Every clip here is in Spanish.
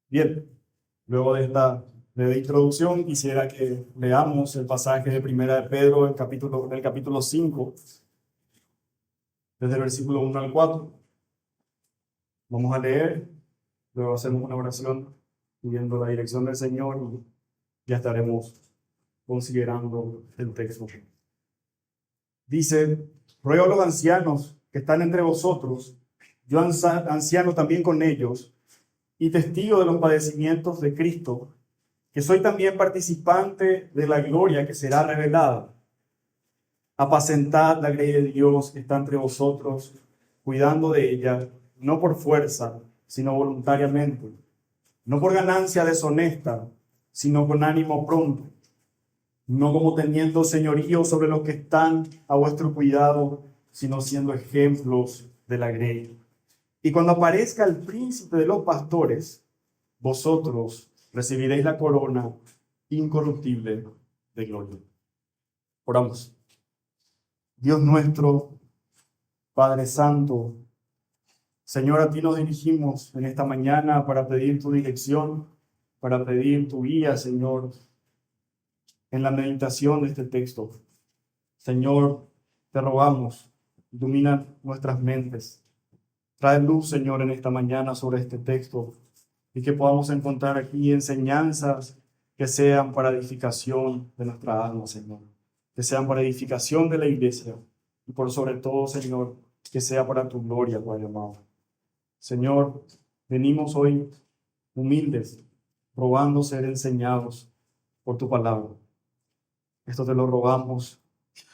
Bien, luego de esta breve introducción, quisiera que leamos el pasaje de Primera de Pedro, el capítulo 5, desde el versículo 1 al 4. Vamos a leer, luego hacemos una oración pidiendo la dirección del Señor y ya estaremos considerando el texto. Dice: ruego a los ancianos que están entre vosotros, yo anciano también con ellos, y testigo de los padecimientos de Cristo, que soy también participante de la gloria que será revelada. Apacentad la grey de Dios que está entre vosotros, cuidando de ella, no por fuerza, sino voluntariamente, no por ganancia deshonesta, sino con ánimo pronto, no como teniendo señorío sobre los que están a vuestro cuidado, sino siendo ejemplos de la grey. Y cuando aparezca el príncipe de los pastores, vosotros recibiréis la corona incorruptible de gloria. Oramos. Dios nuestro, Padre Santo, Señor, a ti nos dirigimos en esta mañana para pedir tu dirección, para pedir tu guía, Señor, en la meditación de este texto. Señor, te rogamos, ilumina nuestras mentes. Trae luz, Señor, en esta mañana sobre este texto y que podamos encontrar aquí enseñanzas que sean para edificación de nuestra alma, Señor. Que sean para edificación de la iglesia y por sobre todo, Señor, que sea para tu gloria, Padre amado. Señor, venimos hoy humildes, rogando ser enseñados por tu palabra. Esto te lo rogamos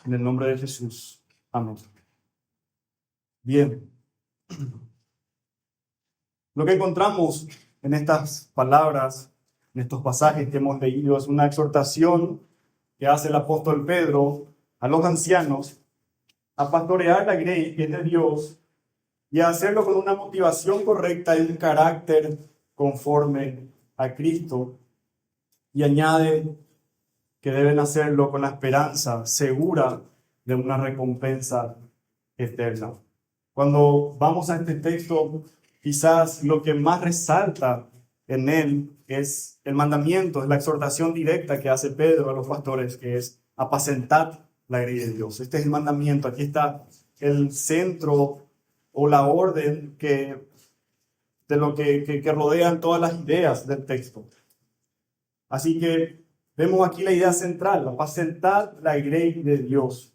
en el nombre de Jesús. Amén. Bien. Lo que encontramos en estas palabras, en estos pasajes que hemos leído, es una exhortación que hace el apóstol Pedro a los ancianos a pastorear la grey que es de Dios y a hacerlo con una motivación correcta y un carácter conforme a Cristo. Y añade que deben hacerlo con la esperanza segura de una recompensa eterna. Cuando vamos a este texto, quizás lo que más resalta en él es el mandamiento, es la exhortación directa que hace Pedro a los pastores, que es apacentad la grey de Dios. Este es el mandamiento. Aquí está el centro o la orden de lo que rodean todas las ideas del texto. Así que vemos aquí la idea central, apacentar la grey de Dios.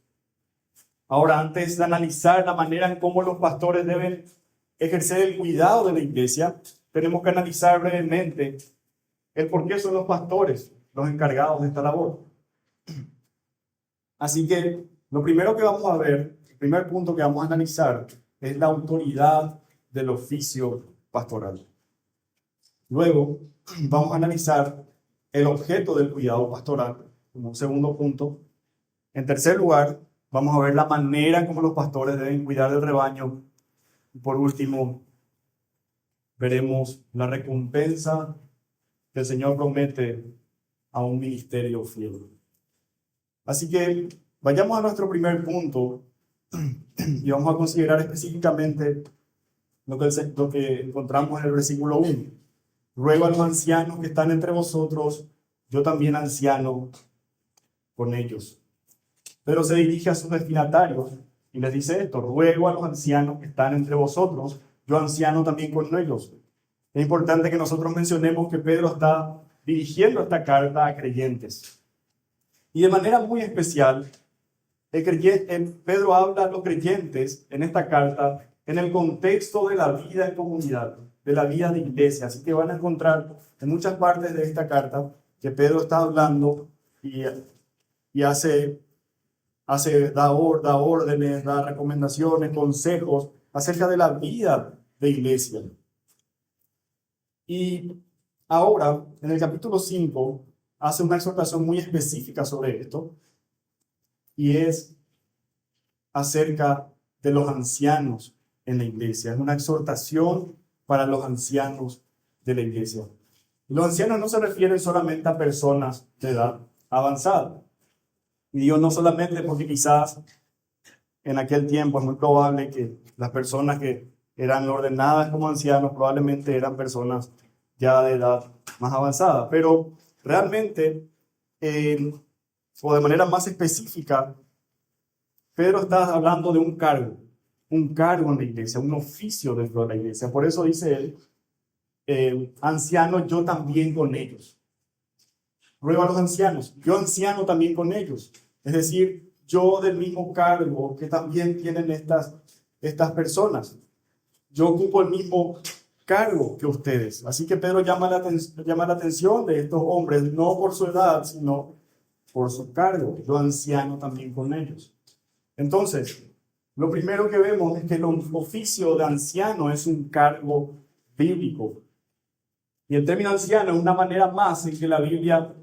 Ahora, antes de analizar la manera en cómo los pastores deben ejercer el cuidado de la iglesia, tenemos que analizar brevemente el por qué son los pastores los encargados de esta labor. Así que lo primero que vamos a ver, el primer punto que vamos a analizar, es la autoridad del oficio pastoral. Luego vamos a analizar el objeto del cuidado pastoral como un segundo punto. En tercer lugar, vamos a ver la manera en cómo los pastores deben cuidar del rebaño. Y por último, veremos la recompensa que el Señor promete a un ministerio fiel. Así que vayamos a nuestro primer punto y vamos a considerar específicamente lo que encontramos en el versículo 1. Ruego a los ancianos que están entre vosotros, yo también anciano con ellos. Pero se dirige a sus destinatarios y les dice esto: ruego a los ancianos que están entre vosotros, yo anciano también con ellos. Es importante que nosotros mencionemos que Pedro está dirigiendo esta carta a creyentes. Y de manera muy especial, Pedro habla a los creyentes en esta carta en el contexto de la vida en comunidad, de la vida de iglesia. Así que van a encontrar en muchas partes de esta carta que Pedro está hablando y da órdenes, da recomendaciones, consejos acerca de la vida de iglesia. Y ahora, en el capítulo 5, hace una exhortación muy específica sobre esto, y es acerca de los ancianos en la iglesia. Es una exhortación para los ancianos de la iglesia. Los ancianos no se refieren solamente a personas de edad avanzada. Y digo no solamente porque quizás en aquel tiempo es muy probable que las personas que eran ordenadas como ancianos probablemente eran personas ya de edad más avanzada. Pero realmente, o de manera más específica, Pedro está hablando de un cargo en la iglesia, un oficio dentro de la iglesia. Por eso dice él, anciano, yo también con ellos. Ruego a los ancianos, yo anciano también con ellos. Es decir, yo del mismo cargo que también tienen estas personas. Yo ocupo el mismo cargo que ustedes. Así que Pedro llama la atención de estos hombres, no por su edad, sino por su cargo. Yo anciano también con ellos. Entonces, lo primero que vemos es que el oficio de anciano es un cargo bíblico. Y el término anciano es una manera más en que la Biblia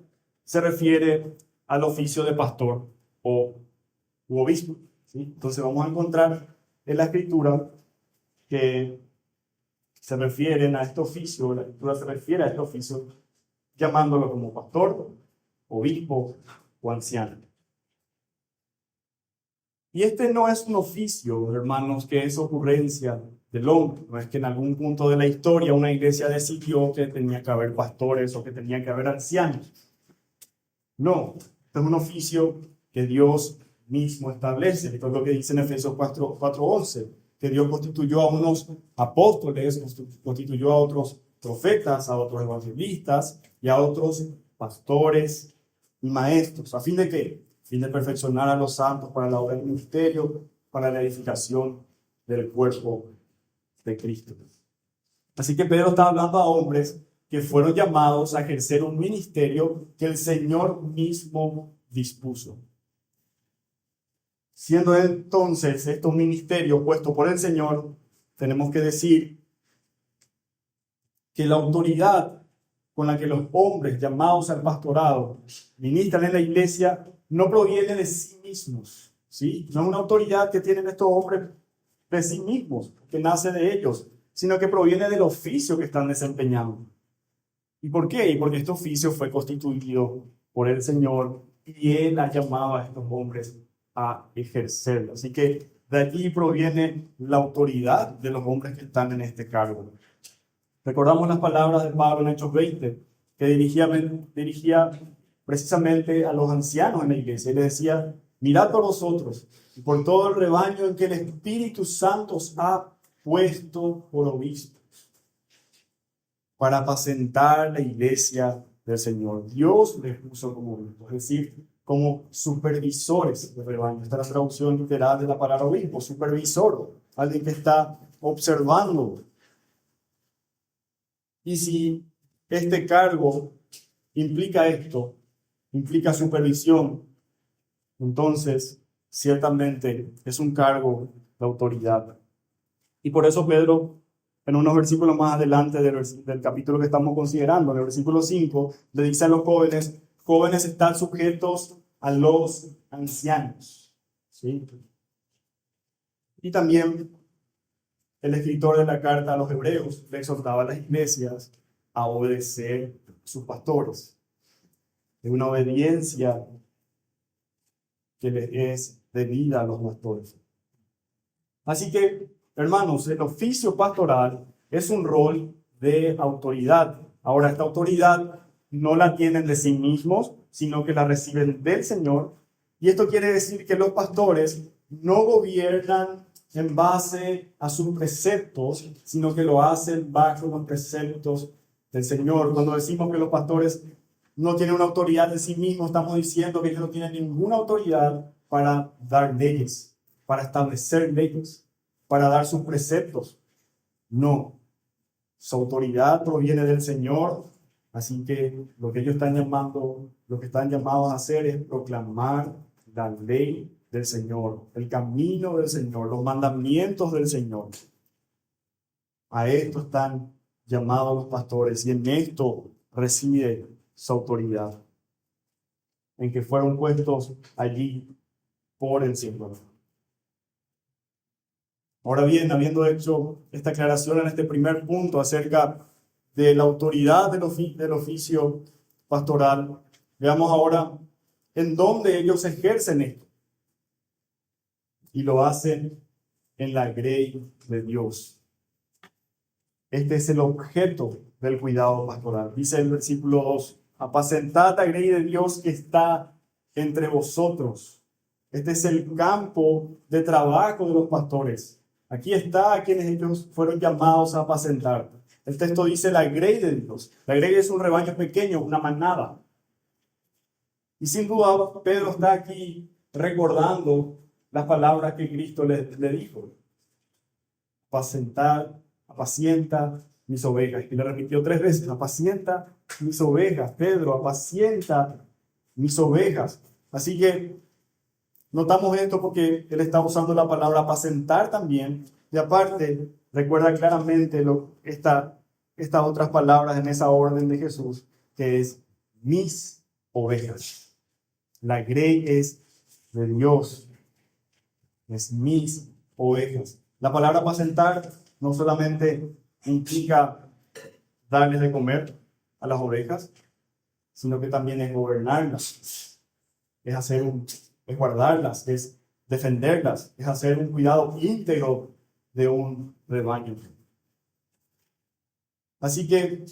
se refiere al oficio de pastor u obispo, ¿sí? Entonces vamos a encontrar en la Escritura que se refieren a este oficio, la Escritura se refiere a este oficio llamándolo como pastor, obispo o anciano. Y este no es un oficio, hermanos, que es ocurrencia del hombre. No es que en algún punto de la historia una iglesia decidió que tenía que haber pastores o que tenía que haber ancianos. No, este es un oficio que Dios mismo establece. Esto es lo que dice en Efesios 4:11, que Dios constituyó a unos apóstoles, constituyó a otros profetas, a otros evangelistas y a otros pastores y maestros. ¿A fin de qué? A fin de perfeccionar a los santos para la obra del ministerio, para la edificación del cuerpo de Cristo. Así que Pedro está hablando a hombres que fueron llamados a ejercer un ministerio que el Señor mismo dispuso. Siendo entonces estos ministerios puestos por el Señor, tenemos que decir que la autoridad con la que los hombres llamados al pastorado ministran en la iglesia no proviene de sí mismos, ¿sí? No es una autoridad que tienen estos hombres de sí mismos, que nace de ellos, sino que proviene del oficio que están desempeñando. ¿Y por qué? Y porque este oficio fue constituido por el Señor y Él ha llamado a estos hombres a ejercerlo. Así que de aquí proviene la autoridad de los hombres que están en este cargo. Recordamos las palabras de Pablo en Hechos 20, que dirigía precisamente a los ancianos en la iglesia. Y les decía, mirad por vosotros y por todo el rebaño en que el Espíritu Santo os ha puesto por obispos, para apacentar la iglesia del Señor. Dios les puso como obispos, es decir, como supervisores del rebaño. Esta es la traducción literal de la palabra obispo, supervisor, alguien que está observando. Y si este cargo implica esto, implica supervisión, entonces ciertamente es un cargo de autoridad. Y por eso Pedro, en unos versículos más adelante del capítulo que estamos considerando, en el versículo 5, le dice a los jóvenes, jóvenes están sujetos a los ancianos, ¿sí? Y también el escritor de la carta a los hebreos le exhortaba a las iglesias a obedecer a sus pastores. Es una obediencia que le es debida a los pastores. Así que, hermanos, el oficio pastoral es un rol de autoridad. Ahora, esta autoridad no la tienen de sí mismos, sino que la reciben del Señor. Y esto quiere decir que los pastores no gobiernan en base a sus preceptos, sino que lo hacen bajo los preceptos del Señor. Cuando decimos que los pastores no tienen una autoridad de sí mismos, estamos diciendo que ellos no tienen ninguna autoridad para dar leyes, para establecer leyes, para dar sus preceptos. No, su autoridad proviene del Señor, así que lo que ellos están llamados a hacer es proclamar la ley del Señor, el camino del Señor, los mandamientos del Señor. A esto están llamados los pastores y en esto reside su autoridad, en que fueron puestos allí por el Señor. Ahora bien, habiendo hecho esta aclaración en este primer punto acerca de la autoridad del oficio pastoral, veamos ahora en dónde ellos ejercen esto. Y lo hacen en la grey de Dios. Este es el objeto del cuidado pastoral. Dice el versículo 2, apacentad la grey de Dios que está entre vosotros. Este es el campo de trabajo de los pastores. Aquí está a quienes ellos fueron llamados a apacentar. El texto dice la grey de Dios. La grey es un rebaño pequeño, una manada. Y sin duda Pedro está aquí recordando las palabras que Cristo le dijo. Apacentar, apacienta mis ovejas. Y le repitió 3 veces, apacienta mis ovejas. Pedro, apacienta mis ovejas. Así que notamos esto porque él está usando la palabra apacentar también. Y aparte, recuerda claramente estas otras palabras en esa orden de Jesús, que es mis ovejas. La grey es de Dios. Es mis ovejas. La palabra apacentar no solamente implica darles de comer a las ovejas, sino que también es gobernarlas, es guardarlas, es defenderlas, es hacer un cuidado íntegro de un rebaño. Así que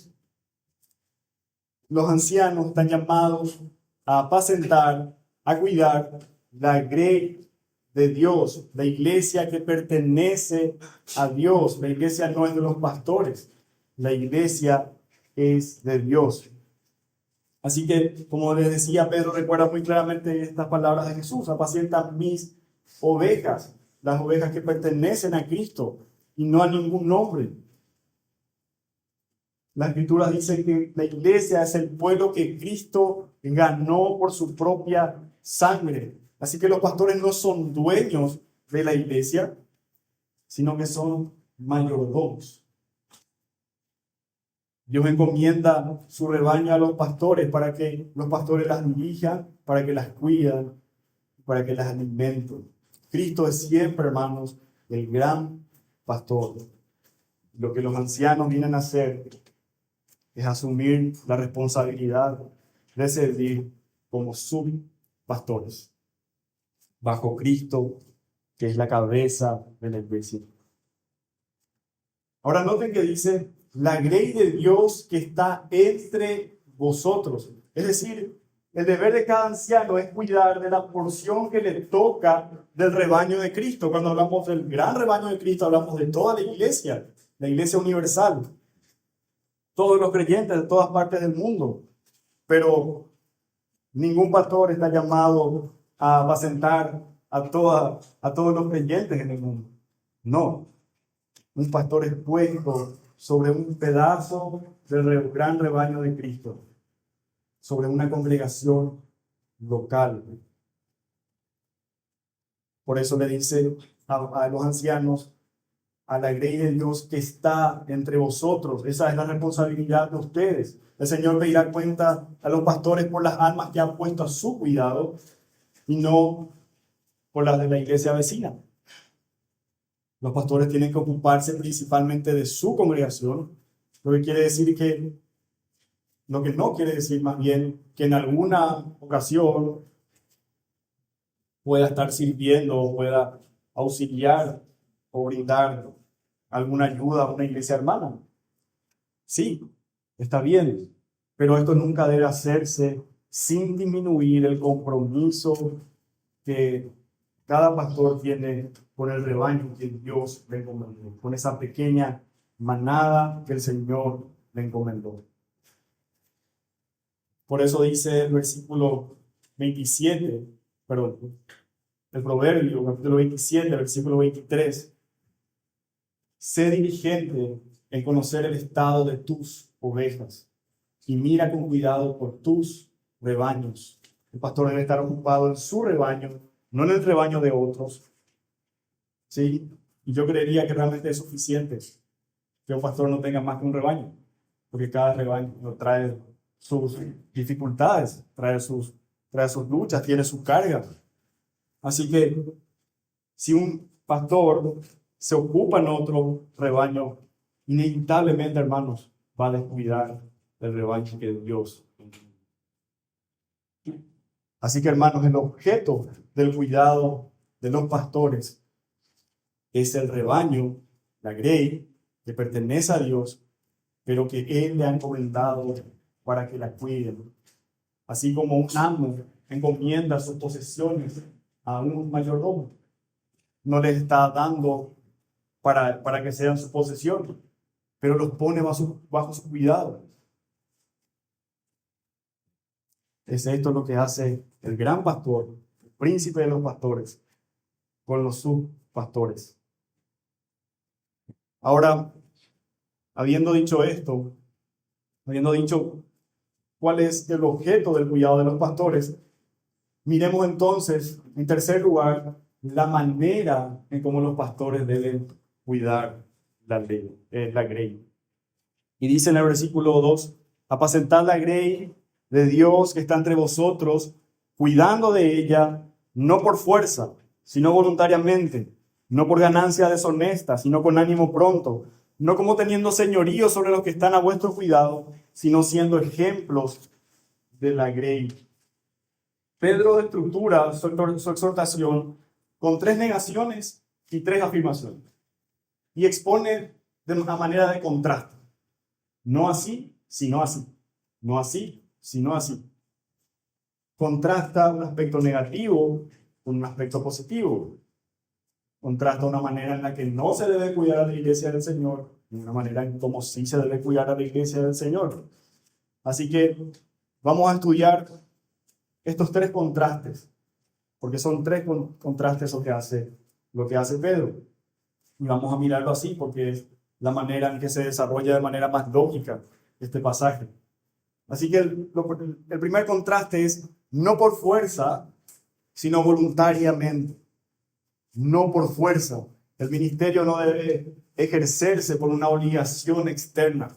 los ancianos están llamados a apacentar, a cuidar la grey de Dios, la iglesia que pertenece a Dios. La iglesia no es de los pastores, la iglesia es de Dios. Así que, como les decía, Pedro recuerda muy claramente estas palabras de Jesús: apacienta mis ovejas, las ovejas que pertenecen a Cristo y no a ningún hombre. La Escritura dice que la iglesia es el pueblo que Cristo ganó por su propia sangre. Así que los pastores no son dueños de la iglesia, sino que son mayordomos. Dios encomienda su rebaño a los pastores para que los pastores las dirijan, para que las cuiden, para que las alimenten. Cristo es siempre, hermanos, el gran pastor. Lo que los ancianos vienen a hacer es asumir la responsabilidad de servir como subpastores bajo Cristo, que es la cabeza de la iglesia. Ahora noten que dice la grey de Dios que está entre vosotros. Es decir, el deber de cada anciano es cuidar de la porción que le toca del rebaño de Cristo. Cuando hablamos del gran rebaño de Cristo, hablamos de toda la iglesia universal. Todos los creyentes de todas partes del mundo. Pero ningún pastor está llamado a apacentar a todos los creyentes en el mundo. No. Un pastor es puesto sobre un pedazo del gran rebaño de Cristo, sobre una congregación local. Por eso le dice a los ancianos, a la grey de Dios que está entre vosotros. Esa es la responsabilidad de ustedes. El Señor pedirá cuenta a los pastores por las almas que han puesto a su cuidado y no por las de la iglesia vecina. Los pastores tienen que ocuparse principalmente de su congregación, lo que no quiere decir más bien que en alguna ocasión pueda estar sirviendo o pueda auxiliar o brindar alguna ayuda a una iglesia hermana. Sí, está bien, pero esto nunca debe hacerse sin disminuir el compromiso que cada pastor tiene con el rebaño que Dios le encomendó, con esa pequeña manada que el Señor le encomendó. Por eso dice el versículo 27, el Proverbio, capítulo 27, versículo 23, sé diligente en conocer el estado de tus ovejas y mira con cuidado por tus rebaños. El pastor debe estar ocupado en su rebaño, no en el rebaño de otros. ¿Sí? Y yo creería que realmente es suficiente que un pastor no tenga más que un rebaño, porque cada rebaño trae sus dificultades, trae sus luchas, tiene su carga. Así que si un pastor se ocupa en otro rebaño, inevitablemente, hermanos, va a descuidar el rebaño que Dios. Así que, hermanos, el objeto del cuidado de los pastores es el rebaño, la grey, que pertenece a Dios, pero que Él le ha encomendado para que la cuiden. Así como un amo encomienda sus posesiones a un mayordomo, no les está dando para que sean sus posesiones, pero los pone bajo su cuidado. Es esto lo que hace el gran pastor, el príncipe de los pastores, con los subpastores. Ahora, habiendo dicho esto, habiendo dicho cuál es el objeto del cuidado de los pastores, miremos entonces, en tercer lugar, la manera en cómo los pastores deben cuidar la grey. Y dice en el versículo 2, apacentad la grey de Dios que está entre vosotros, cuidando de ella, no por fuerza, sino voluntariamente, no por ganancia deshonesta, sino con ánimo pronto, no como teniendo señorío sobre los que están a vuestro cuidado, sino siendo ejemplos de la grey. Pedro estructura su exhortación con 3 negaciones y 3 afirmaciones. Y expone de una manera de contraste. No así, sino así. No así, sino así. Contrasta un aspecto negativo con un aspecto positivo. Contrasta una manera en la que no se debe cuidar a la iglesia del Señor y una manera en como sí se debe cuidar a la iglesia del Señor. Así que vamos a estudiar estos 3 contrastes, porque son 3 contrastes lo que hace Pedro. Y vamos a mirarlo así, porque es la manera en que se desarrolla de manera más lógica este pasaje. Así que el primer contraste es no por fuerza, sino voluntariamente. No por fuerza. El ministerio no debe ejercerse por una obligación externa.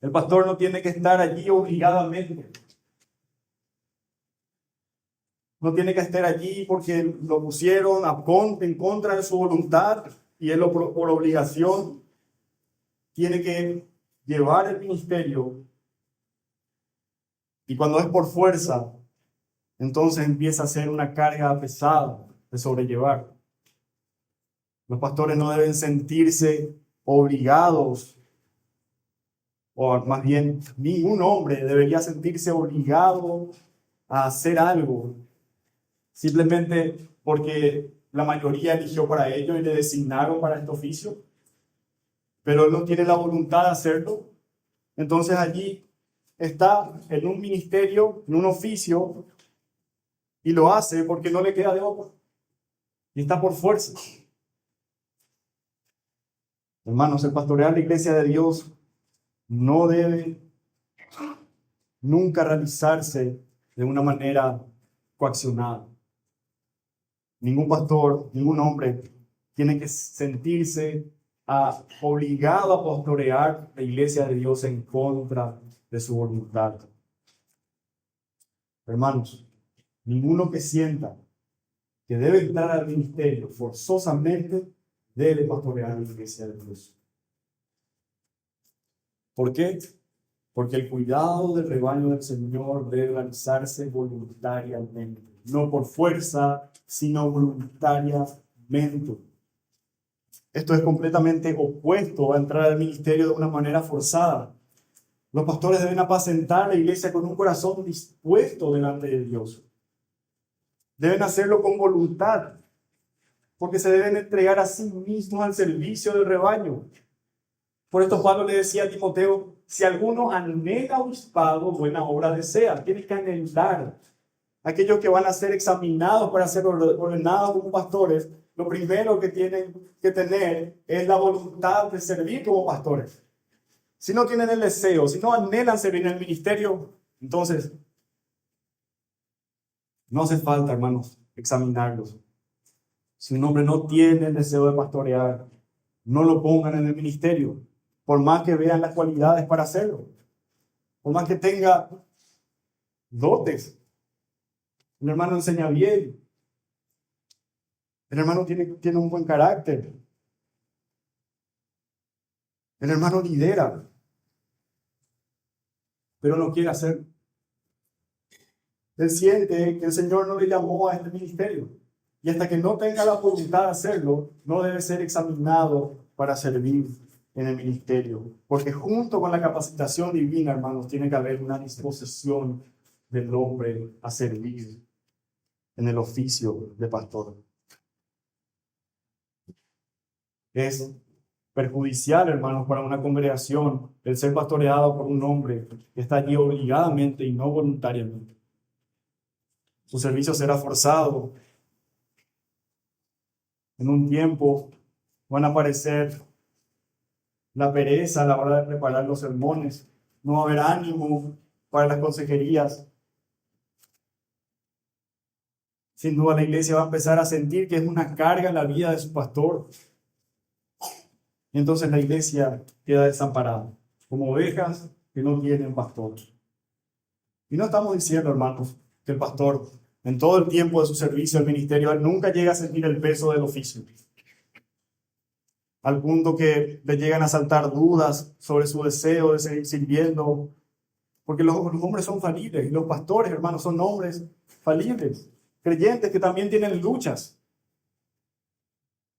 El pastor no tiene que estar allí obligadamente. No tiene que estar allí porque lo pusieron en contra de su voluntad y él por obligación tiene que llevar el ministerio. Y cuando es por fuerza, entonces empieza a ser una carga pesada de sobrellevar. Los pastores no deben sentirse obligados, o más bien, ningún hombre debería sentirse obligado a hacer algo simplemente porque la mayoría eligió para ello y le designaron para este oficio, pero él no tiene la voluntad de hacerlo. Entonces allí está en un ministerio, en un oficio, y lo hace porque no le queda de otra. Y está por fuerza. Hermanos, el pastorear la iglesia de Dios no debe nunca realizarse de una manera coaccionada. Ningún pastor, ningún hombre tiene que sentirse obligado a pastorear la iglesia de Dios en contra de su voluntad. Hermanos, ninguno que sienta que debe entrar al ministerio forzosamente debe pastorear la iglesia de Dios. ¿Por qué? Porque el cuidado del rebaño del Señor debe realizarse voluntariamente, no por fuerza, sino voluntariamente. Esto es completamente opuesto a entrar al ministerio de una manera forzada. Los pastores deben apacentar la iglesia con un corazón dispuesto delante de Dios. Deben hacerlo con voluntad, porque se deben entregar a sí mismos al servicio del rebaño. Por esto Pablo le decía a Timoteo, si alguno anhela obispado, buena obra desea. Tiene que anhelar. Aquellos que van a ser examinados para ser ordenados como pastores, lo primero que tienen que tener es la voluntad de servir como pastores. Si no tienen el deseo, si no anhelan servir en el ministerio, entonces no hace falta, hermanos, examinarlos. Si un hombre no tiene el deseo de pastorear, no lo pongan en el ministerio, por más que vean las cualidades para hacerlo, por más que tenga dotes. El hermano enseña bien, el hermano tiene un buen carácter, el hermano lidera, pero no quiere hacer. Él siente que el Señor no le llamó a este ministerio. Y hasta que no tenga la voluntad de hacerlo, no debe ser examinado para servir. en el ministerio. Porque junto con la capacitación divina, hermanos, tiene que haber una disposición del hombre a servir en el oficio de pastor. Es perjudicial, hermanos, para una congregación el ser pastoreado por un hombre que está allí obligadamente y no voluntariamente. Su servicio será forzado. En un tiempo van a aparecer la pereza a la hora de preparar los sermones. No va a haber ánimo para las consejerías. Sin duda la iglesia va a empezar a sentir que es una carga en la vida de su pastor. Y entonces la iglesia queda desamparada, como ovejas que no tienen pastor. Y no estamos diciendo, hermanos, que el pastor, en todo el tiempo de su servicio al ministerio, él nunca llega a sentir el peso del oficio. Al punto que le llegan a saltar dudas sobre su deseo de seguir sirviendo. Porque los hombres son falibles, y los pastores, hermanos, son hombres falibles, creyentes que también tienen luchas.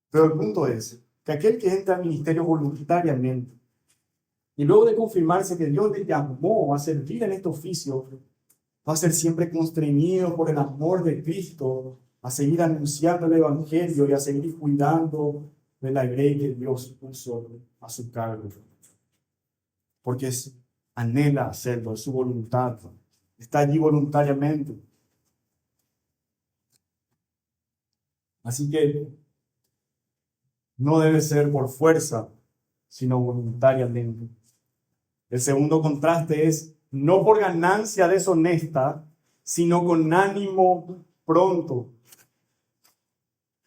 Pero el punto es que aquel que entra al ministerio voluntariamente, y luego de confirmarse que Dios le llamó a servir en este oficio, va a ser siempre constreñido por el amor de Cristo a seguir anunciando el Evangelio y a seguir cuidando de la grey que Dios puso a su cargo. Porque anhela hacerlo, es su voluntad. Está allí voluntariamente. Así que no debe ser por fuerza, sino voluntariamente. El segundo contraste es no por ganancia deshonesta, sino con ánimo pronto.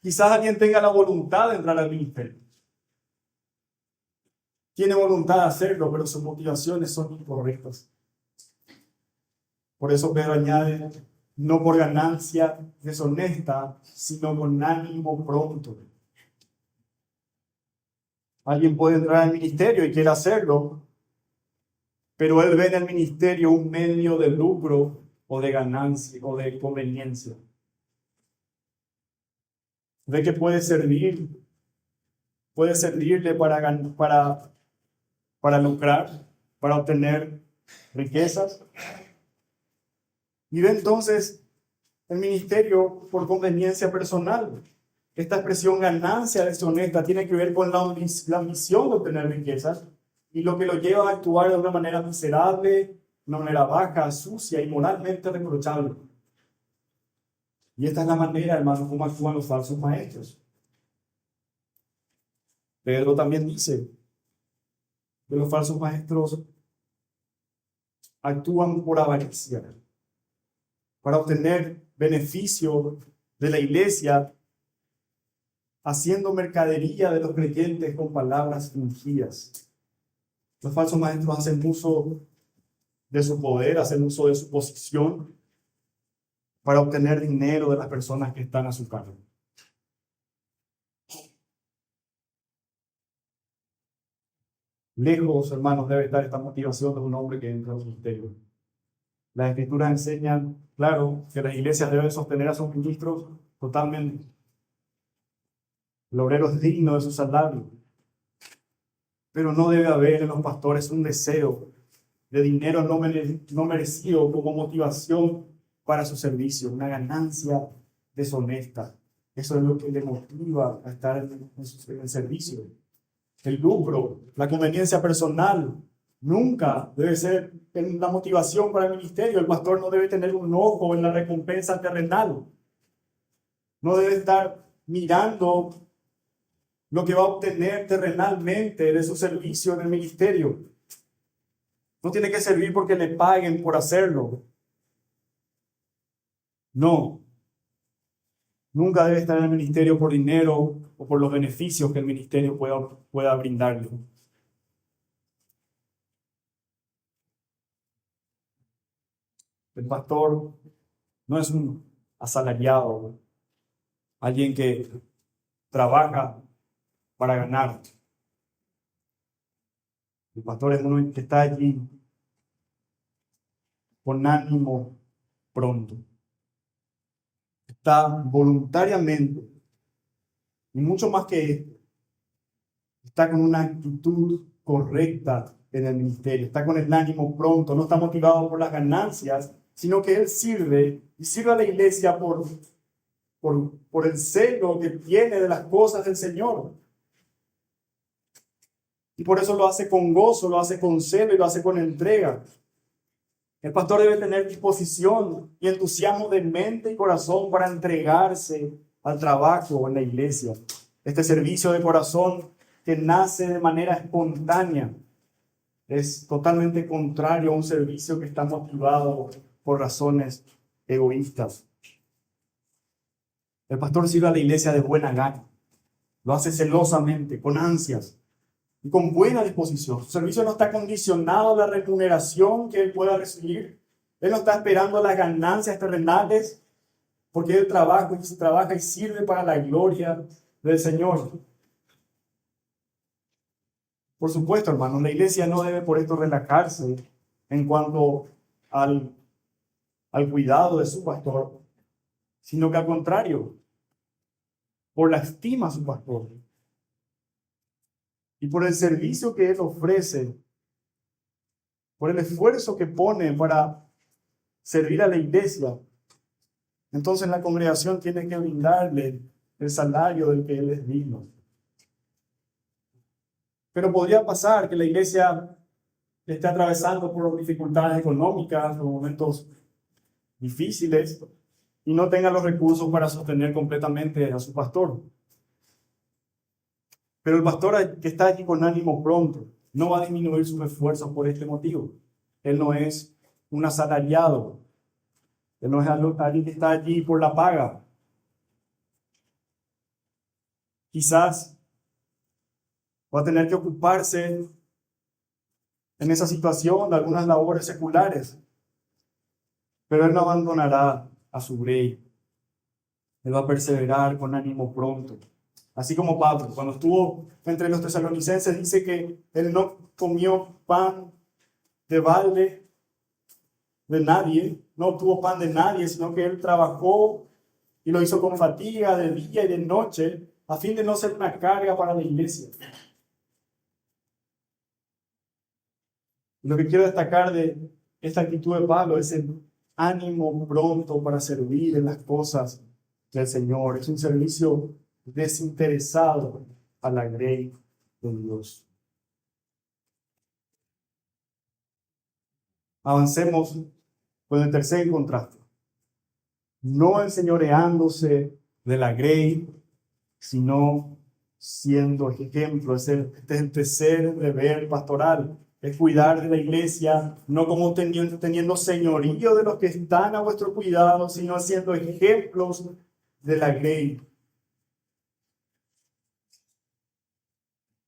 Quizás alguien tenga la voluntad de entrar al ministerio. Tiene voluntad de hacerlo, pero sus motivaciones son incorrectas. Por eso Pedro añade, no por ganancia deshonesta, sino con ánimo pronto. Alguien puede entrar al ministerio y quiere hacerlo, pero él ve en el ministerio un medio de lucro o de ganancia o de conveniencia. Ve que puede servirle para lucrar, para obtener riquezas. Y ve entonces el ministerio por conveniencia personal. Esta expresión ganancia deshonesta tiene que ver con la ambición de obtener riquezas y lo que lo lleva a actuar de una manera miserable, de una manera baja, sucia y moralmente reprochable. Y esta es la manera, hermanos, como actúan los falsos maestros. Pedro también dice que los falsos maestros actúan por avaricia, para obtener beneficio de la iglesia, haciendo mercadería de los creyentes con palabras fingidas. Los falsos maestros hacen uso de su poder, hacen uso de su posición para obtener dinero de las personas que están a su cargo. Lejos, hermanos, debe estar esta motivación de un hombre que entra al ministerio. Las escrituras enseñan, claro, que las iglesias deben sostener a sus ministros totalmente. El obrero es digno de su salario. Pero no debe haber en los pastores un deseo de dinero no merecido como motivación para su servicio, una ganancia deshonesta. Eso es lo que le motiva a estar en el servicio. El lucro, la conveniencia personal, nunca debe ser la motivación para el ministerio. El pastor no debe tener un ojo en la recompensa terrenal. No debe estar mirando lo que va a obtener terrenalmente de su servicio en el ministerio. No tiene que servir porque le paguen por hacerlo. No. Nunca debe estar en el ministerio por dinero o por los beneficios que el ministerio pueda brindarle. El pastor no es un asalariado, alguien que trabaja para ganar. El pastor es uno que está allí con ánimo pronto. Está voluntariamente, y mucho más que esto, está con una actitud correcta en el ministerio, está con el ánimo pronto, no está motivado por las ganancias, sino que él sirve y sirve a la iglesia por el celo que tiene de las cosas del Señor. Y por eso lo hace con gozo, lo hace con celo y lo hace con entrega. El pastor debe tener disposición y entusiasmo de mente y corazón para entregarse al trabajo en la iglesia. Este servicio de corazón que nace de manera espontánea es totalmente contrario a un servicio que está motivado por razones egoístas. El pastor sirve a la iglesia de buena gana, lo hace celosamente, con ansias y con buena disposición. Su servicio no está condicionado a la remuneración que él pueda recibir. Él no está esperando las ganancias terrenales, porque él trabaja y sirve para la gloria del Señor. Por supuesto, hermanos, la iglesia no debe por esto relajarse en cuanto al cuidado de su pastor, sino que al contrario, por la estima a su pastor y por el servicio que él ofrece, por el esfuerzo que pone para servir a la iglesia, entonces la congregación tiene que brindarle el salario del que él es digno. Pero podría pasar que la iglesia esté atravesando por dificultades económicas o momentos difíciles y no tenga los recursos para sostener completamente a su pastor. Pero el pastor que está aquí con ánimo pronto no va a disminuir sus esfuerzos por este motivo. Él no es un asalariado. Él no es alguien que está allí por la paga. Quizás va a tener que ocuparse en esa situación de algunas labores seculares, pero él no abandonará a su grey. Él va a perseverar con ánimo pronto. Así como Pablo, cuando estuvo entre los tesalonicenses, dice que él no comió pan de balde de nadie, no obtuvo pan de nadie, sino que él trabajó y lo hizo con fatiga de día y de noche, a fin de no ser una carga para la iglesia. Lo que quiero destacar de esta actitud de Pablo es el ánimo pronto para servir en las cosas del Señor. Es un servicio desinteresado a la grey de Dios. Avancemos con el tercer contraste. No enseñoreándose de la grey, sino siendo ejemplo. Este es el tercer deber pastoral. Es cuidar de la iglesia, no como teniendo señorío de los que están a vuestro cuidado, sino siendo ejemplos de la grey.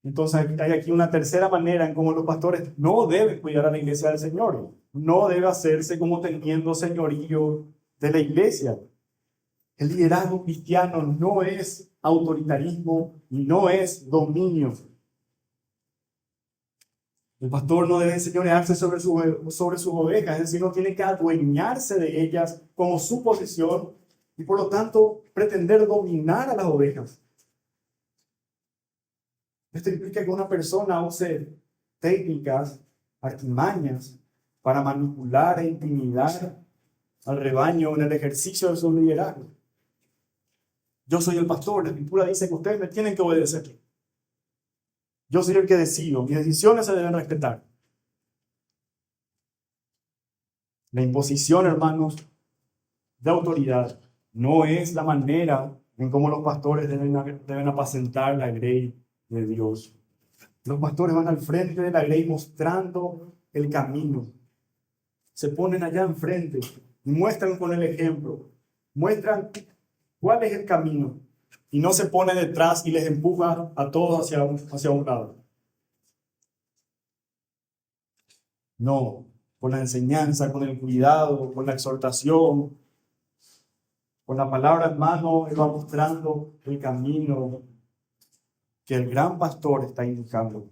Entonces hay aquí una tercera manera en cómo los pastores no deben cuidar a la iglesia del Señor. No debe hacerse como teniendo señorío de la iglesia. El liderazgo cristiano no es autoritarismo y no es dominio. El pastor no debe señorearse sobre sus ovejas, es decir, no tiene que adueñarse de ellas como su posesión y por lo tanto pretender dominar a las ovejas. Esto implica que una persona use técnicas, artimañas para manipular e intimidar al rebaño en el ejercicio de su liderazgo. Yo soy el pastor, la Escritura dice que ustedes me tienen que obedecer. Yo soy el que decido, mis decisiones se deben respetar. La imposición, hermanos, de autoridad no es la manera en cómo los pastores deben apacentar la grey de Dios. Los pastores van al frente de la grey mostrando el camino. Se ponen allá enfrente y muestran con el ejemplo. Muestran cuál es el camino. Y no se pone detrás y les empuja a todos hacia un lado. No, con la enseñanza, con el cuidado, con la exhortación, con la palabra en mano, él va mostrando el camino que el gran pastor está indicando.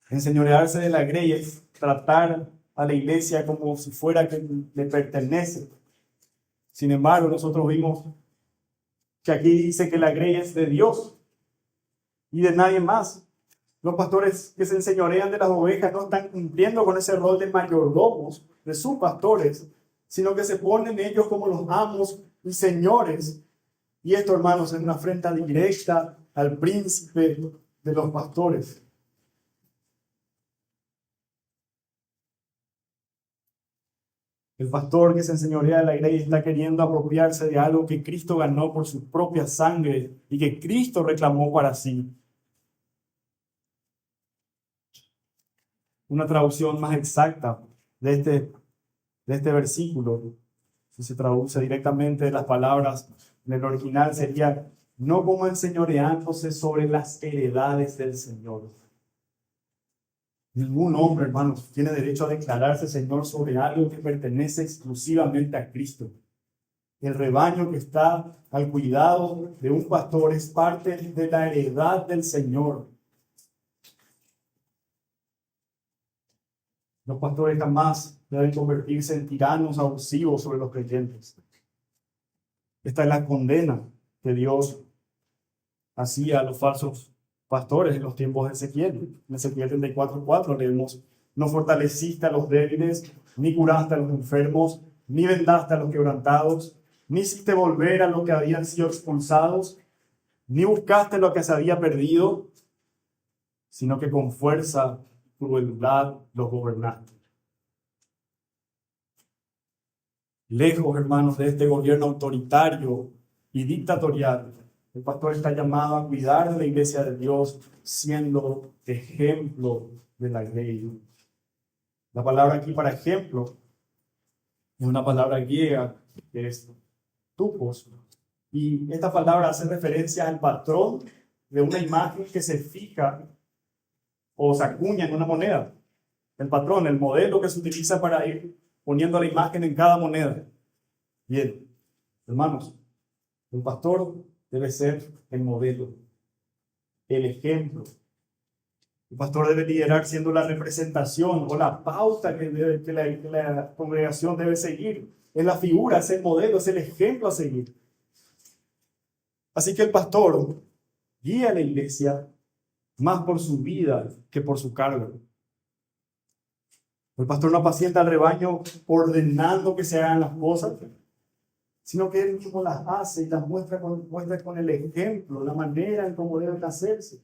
Enseñorearse de la grey es tratar a la iglesia como si fuera que le pertenece. Sin embargo, nosotros vimos que aquí dice que la grey es de Dios. y de nadie más. Los pastores que se enseñorean de las ovejas no están cumpliendo con ese rol de mayordomos de sus pastores, sino que se ponen ellos como los amos y señores. Y esto, hermanos, es una afrenta directa al príncipe de los pastores. El pastor que se enseñorea de la iglesia está queriendo apropiarse de algo que Cristo ganó por su propia sangre y que Cristo reclamó para sí. Una traducción más exacta de este versículo, si se traduce directamente de las palabras en el original, sería: no como enseñoreándose sobre las heredades del Señor. Ningún hombre, hermanos, tiene derecho a declararse Señor sobre algo que pertenece exclusivamente a Cristo. El rebaño que está al cuidado de un pastor es parte de la heredad del Señor. Los pastores jamás deben convertirse en tiranos abusivos sobre los creyentes. Esta es la condena que Dios hacía a los falsos pastores en los tiempos de Ezequiel. En Ezequiel 34:4 leemos: no fortaleciste a los débiles, ni curaste a los enfermos, ni vendaste a los quebrantados, ni hiciste volver a los que habían sido expulsados, ni buscaste lo que se había perdido, sino que con fuerza y crueldad los gobernaste. Lejos, hermanos, de este gobierno autoritario y dictatorial, el pastor está llamado a cuidar de la iglesia de Dios, siendo ejemplo de la ley. La palabra aquí para ejemplo es una palabra griega que es tupos. Y esta palabra hace referencia al patrón de una imagen que se fija o se acuña en una moneda. El patrón, el modelo que se utiliza para ir poniendo la imagen en cada moneda. Bien, hermanos, el pastor debe ser el modelo, el ejemplo. El pastor debe liderar siendo la representación o la pauta que la congregación debe seguir. Es la figura, es el modelo, es el ejemplo a seguir. Así que el pastor guía a la iglesia más por su vida que por su cargo. El pastor no apacienta al rebaño ordenando que se hagan las cosas, sino que él mismo las hace y las muestra con el ejemplo, la manera en cómo deben hacerse.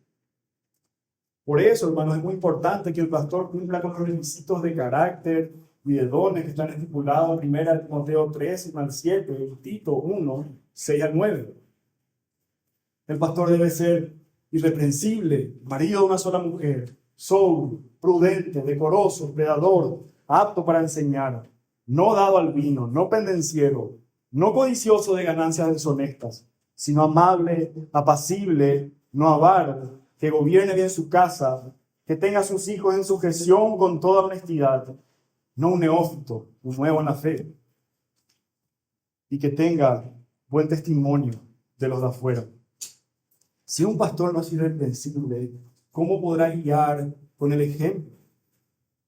Por eso, hermanos, es muy importante que el pastor cumpla con los requisitos de carácter y de dones que están estipulados en 1 Timoteo 3, 7, y Tito 1, 6 al 9. El pastor debe ser irreprensible, marido de una sola mujer, sobrio, prudente, decoroso, predador, apto para enseñar, no dado al vino, no pendenciero, no codicioso de ganancias deshonestas, sino amable, apacible, no avaro, que gobierne bien su casa, que tenga a sus hijos en sujeción con toda honestidad, no un neófito, un nuevo en la fe, y que tenga buen testimonio de los de afuera. Si un pastor no es irreprensible, ¿cómo podrá guiar con el ejemplo?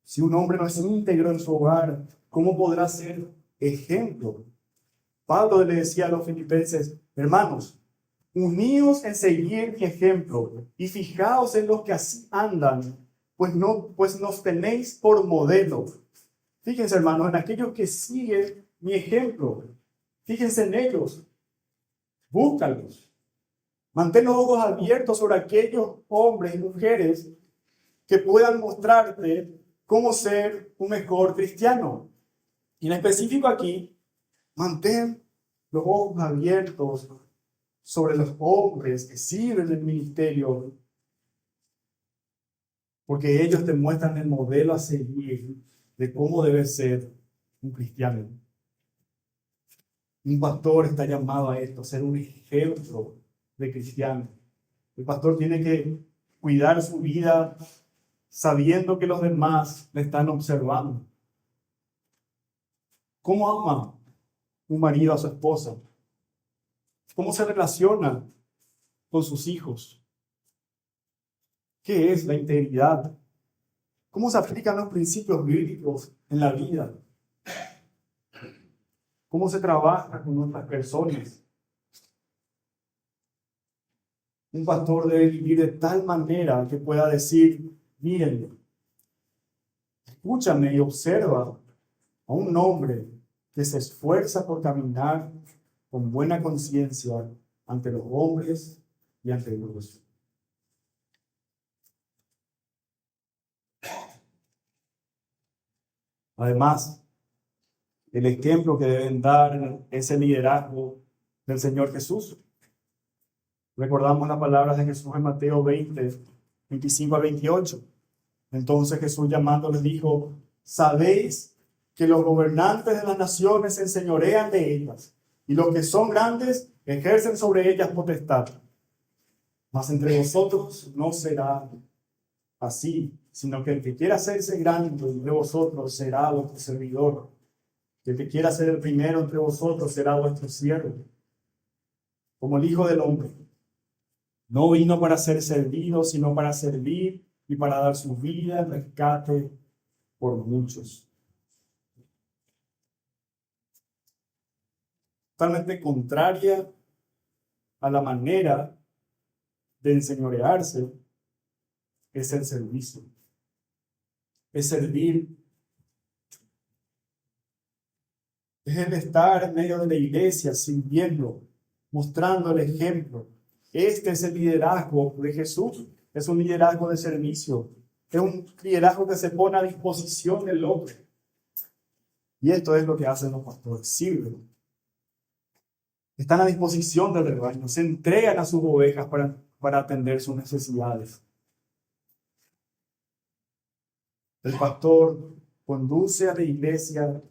Si un hombre no es íntegro en su hogar, ¿cómo podrá ser ejemplo? Pablo le decía a los filipenses: hermanos, uníos en seguir mi ejemplo y fijaos en los que así andan, pues nos tenéis por modelo. Fíjense, hermanos, en aquellos que siguen mi ejemplo. Fíjense en ellos. Búscalos. Mantén los ojos abiertos sobre aquellos hombres y mujeres que puedan mostrarte cómo ser un mejor cristiano. Y en específico aquí, mantén los ojos abiertos sobre los hombres que sirven el ministerio, porque ellos te muestran el modelo a seguir de cómo debe ser un cristiano. Un pastor está llamado a esto, a ser un ejemplo de cristiano. El pastor tiene que cuidar su vida sabiendo que los demás le están observando. ¿Cómo ama un marido a su esposa? ¿Cómo se relaciona con sus hijos? ¿Qué es la integridad? ¿Cómo se aplican los principios bíblicos en la vida? ¿Cómo se trabaja con otras personas? Un pastor debe vivir de tal manera que pueda decir, miren, escúchame y observa a un hombre que se esfuerza por caminar con buena conciencia ante los hombres y ante Dios. Además, el ejemplo que deben dar es el liderazgo del Señor Jesús. Recordamos las palabras de Jesús en Mateo 20, 25 al 28. Entonces Jesús llamando les dijo, ¿sabéis que los gobernantes de las naciones se enseñorean de ellas, y los que son grandes ejercen sobre ellas potestad? Mas entre vosotros no será así, sino que el que quiera hacerse grande entre vosotros será vuestro servidor. El que quiera ser el primero entre vosotros será vuestro siervo. Como el Hijo del Hombre no vino para ser servido, sino para servir y para dar su vida en rescate por muchos. Totalmente contraria a la manera de enseñorearse es el servicio. Es servir. Es el estar en medio de la iglesia, sirviendo, mostrando el ejemplo. Este es el liderazgo de Jesús. Es un liderazgo de servicio. Es un liderazgo que se pone a disposición del hombre. Y esto es lo que hacen los pastores. Sirven. Están a disposición del rebaño. Se entregan a sus ovejas para atender sus necesidades. El pastor conduce a la iglesia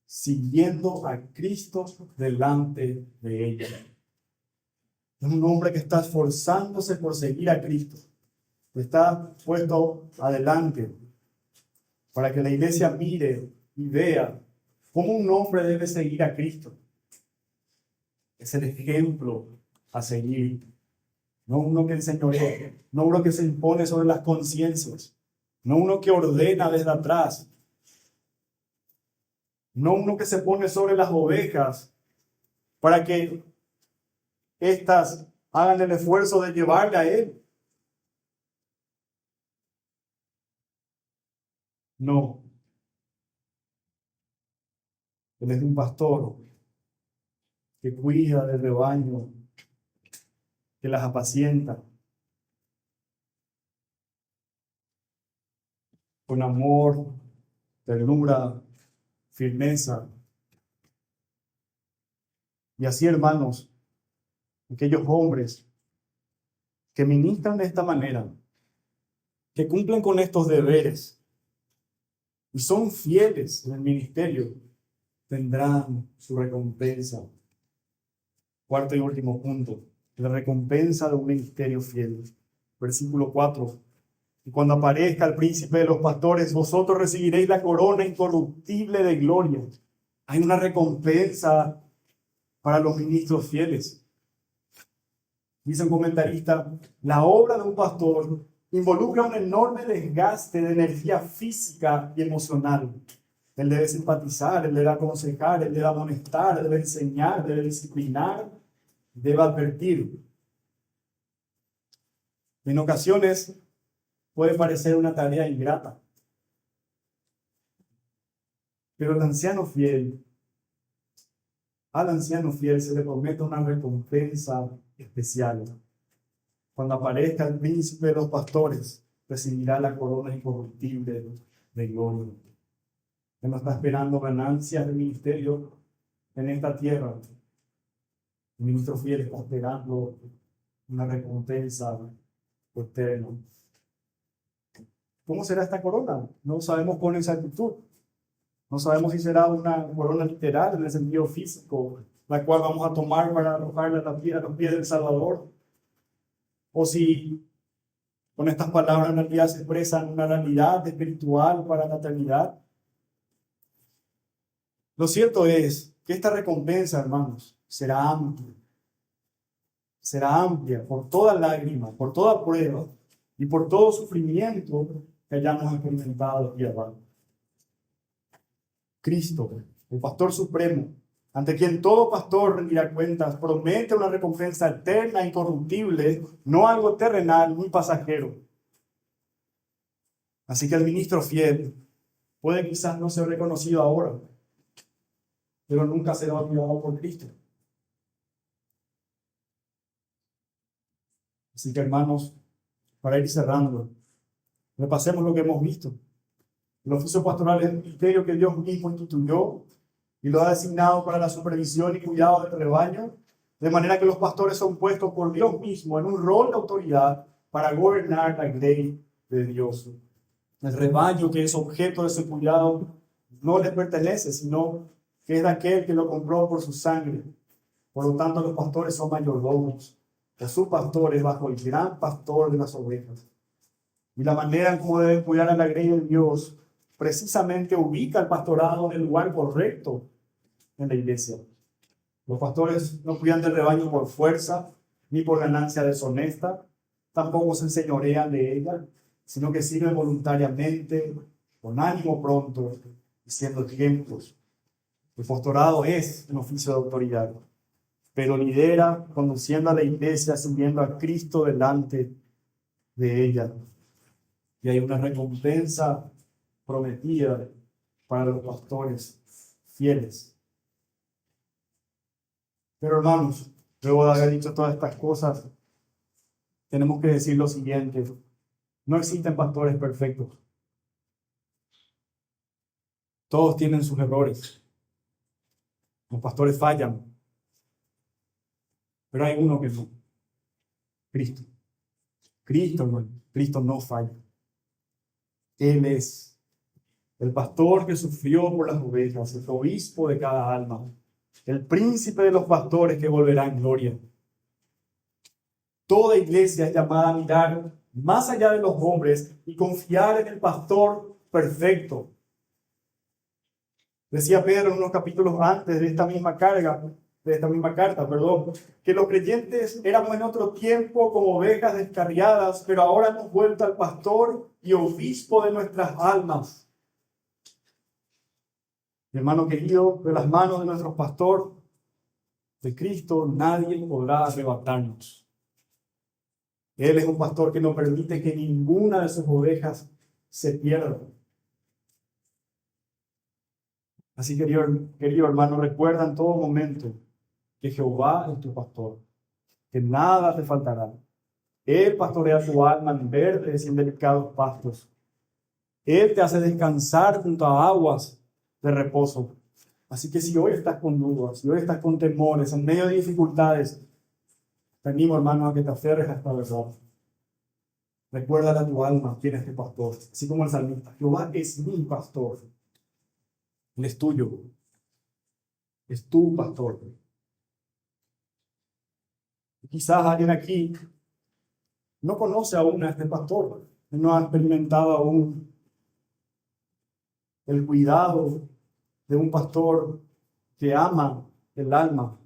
siguiendo a Cristo delante de ella. Es un hombre que está esforzándose por seguir a Cristo. Está puesto adelante para que la iglesia mire y vea cómo un hombre debe seguir a Cristo. Es el ejemplo a seguir. No uno que enseñorea, no uno que se impone sobre las conciencias, no uno que ordena desde atrás, no uno que se pone sobre las ovejas para que éstas hagan el esfuerzo de llevarle a él. No. Él es un pastor que cuida del rebaño, que las apacienta con amor, ternura, firmeza. Y así, hermanos, aquellos hombres que ministran de esta manera, que cumplen con estos deberes y son fieles en el ministerio, tendrán su recompensa. Cuarto y último punto, la recompensa de un ministerio fiel. Versículo 4. Y cuando aparezca el príncipe de los pastores, vosotros recibiréis la corona incorruptible de gloria. Hay una recompensa para los ministros fieles. Dice un comentarista, la obra de un pastor involucra un enorme desgaste de energía física y emocional. Él debe simpatizar, él debe aconsejar, él debe amonestar, debe enseñar, debe disciplinar, debe advertir. En ocasiones puede parecer una tarea ingrata, pero al anciano fiel se le promete una recompensa especial. Cuando aparezca el príncipe de los pastores, recibirá la corona incorruptible de gloria. Él no está esperando ganancias del ministerio en esta tierra. El ministro fiel está esperando una recompensa eterna. ¿Cómo será esta corona? No sabemos con exactitud. No sabemos si será una corona literal en el sentido físico, la cual vamos a tomar para arrojarla a los pies del Salvador. O si con estas palabras en realidad se expresan una realidad espiritual para la eternidad. Lo cierto es que esta recompensa, hermanos, será amplia. Será amplia por toda lágrima, por toda prueba y por todo sufrimiento que hayamos experimentado aquí abajo. Cristo, el Pastor Supremo, ante quien todo pastor rendirá cuentas, promete una recompensa eterna, incorruptible, no algo terrenal ni pasajero. Así que el ministro fiel puede quizás no ser reconocido ahora, pero nunca será olvidado por Cristo. Así que, hermanos, para ir cerrando, repasemos lo que hemos visto. El oficio pastoral es un ministerio que Dios mismo instituyó y lo ha designado para la supervisión y cuidado del rebaño, de manera que los pastores son puestos por Dios mismo en un rol de autoridad para gobernar la ley de Dios. El rebaño que es objeto de ese cuidado no les pertenece, sino que es de aquel que lo compró por su sangre. Por lo tanto, los pastores son mayordomos de sus pastores bajo el gran pastor de las ovejas. Y la manera en cómo deben cuidar a la grey de Dios precisamente ubica al pastorado en el lugar correcto en la iglesia. Los pastores no cuidan del rebaño por fuerza ni por ganancia deshonesta, tampoco se enseñorean de ella, sino que sirven voluntariamente, con ánimo pronto y siendo ejemplos. El pastorado es un oficio de autoridad, pero lidera conduciendo a la iglesia, sirviendo a Cristo delante de ella. Y hay una recompensa prometida para los pastores fieles. Pero hermanos, luego de haber dicho todas estas cosas, tenemos que decir lo siguiente: no existen pastores perfectos. Todos tienen sus errores. Los pastores fallan. Pero hay uno que no. Cristo. Cristo, hermano. Cristo no falla. Él es el pastor que sufrió por las ovejas, el obispo de cada alma, el príncipe de los pastores que volverá en gloria. Toda iglesia es llamada a mirar más allá de los hombres y confiar en el pastor perfecto. Decía Pedro en unos capítulos antes de esta misma carta, que los creyentes éramos en otro tiempo como ovejas descarriadas, pero ahora hemos vuelto al pastor y obispo de nuestras almas. Mi hermano querido, de las manos de nuestro pastor, de Cristo, nadie podrá arrebatarnos. Él es un pastor que no permite que ninguna de sus ovejas se pierda. Así, querido hermano, recuerda en todo momento que Jehová es tu pastor, que nada te faltará. Él pastorea tu alma en verdes y en delicados pastos. Él te hace descansar junto a aguas de reposo. Así que si hoy estás con dudas, si hoy estás con temores, en medio de dificultades, te animo, hermano, a que te aferres a esta verdad. Recuérdale a tu alma quién es tu pastor. Así como el salmista: Jehová es mi pastor. Él es tuyo. Es tu pastor. Quizás alguien aquí no conoce aún a este pastor. No ha experimentado aún el cuidado de un pastor que ama el alma.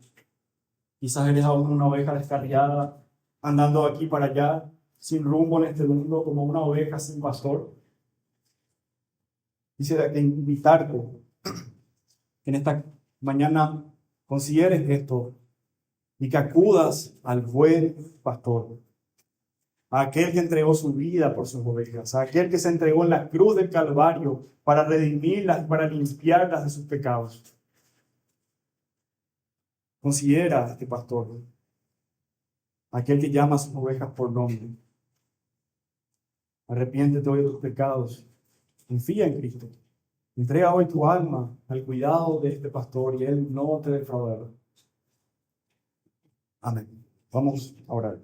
Quizás eres aún una oveja descarriada, andando de aquí para allá, sin rumbo en este mundo, como una oveja sin pastor. Quisiera invitarte que en esta mañana consideres esto y que acudas al buen pastor, a aquel que entregó su vida por sus ovejas, a aquel que se entregó en la cruz del Calvario para redimirlas, para limpiarlas de sus pecados. Considera a este pastor, aquel que llama a sus ovejas por nombre. Arrepiéntete hoy de tus pecados. Confía en Cristo. Entrega hoy tu alma al cuidado de este pastor y Él no te defraudará. Amén. Vamos a orar.